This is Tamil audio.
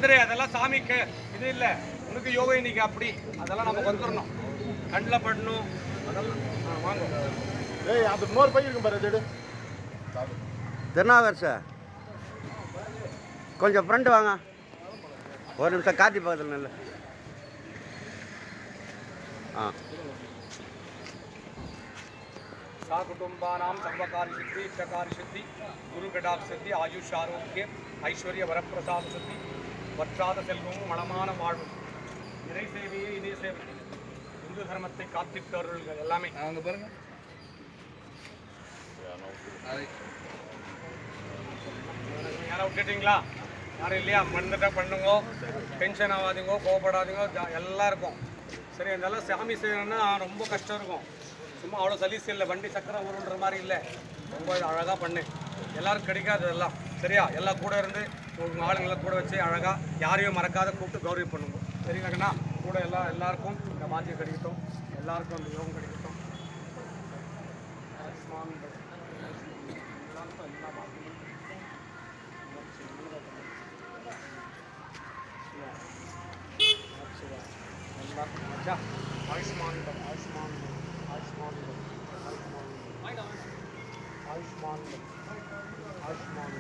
வந்துரு. அதெல்லாம் சாமிக்கு இது இல்லை, உனக்கு யோகா இன்னைக்கு அப்படி. அதெல்லாம் நமக்கு வந்துடணும், கண்ணில் படணும். அதெல்லாம் வாங்க. ஏய் அது இன்னொரு பையன் இருக்கும் பாரு, எடு. திருநாகர் சார் கொஞ்சம் ஃப்ரெண்டு வாங்க, ஒரு நிமிஷம் காத்தி பக்கத்தில் நல்ல. कुटुंबानां सर्वकार्य सिद्धि इष्टकार्य सिद्धि गुरु कटाक्ष सिद्धि आयुष आरोग्य ஐஸ்வர்ய வரப்பிரசாத சித்தி வற்றாத செல்வமும் மனமான வாழ்வும் இறை சேவையே இணைய சேவை இந்து தர்மத்தை காத்திட்டவர்கள் எல்லாமே அங்கே பாருங்க. யாரை விட்டுட்டீங்களா? யாரும் இல்லையா? பண்ணுட்டா பண்ணுங்க, டென்ஷன் ஆகாதீங்க, கோவப்படாதீங்க, எல்லாம் இருக்கும். சரி, இதெல்லாம் சாமி செய்யணும்னா ரொம்ப கஷ்டம் இருக்கும். சும்மா அவ்வளோ சலீஸ் இல்லை, வண்டி சக்கரம் வருன்ற மாதிரி இல்லை. ரொம்ப அழகாக பண்ணு, எல்லாருக்கும் கிடைக்காது இதெல்லாம். சரியா? எல்லாம் கூட இருந்து உங்கள் ஆளுங்களாம் கூட வச்சு அழகாக யாரையும் மறக்காத கூப்பிட்டு கௌரவி பண்ணுங்க. சரிங்கண்ணா? கூட எல்லாருக்கும் இந்த பாக்கியம் கிடைக்கட்டும், எல்லாருக்கும் அந்த யோகம் கிடைக்கட்டும். आयुष्मान आयुष्मान आयुष्मान आयुष्मान आयुष्मान आयुष्मान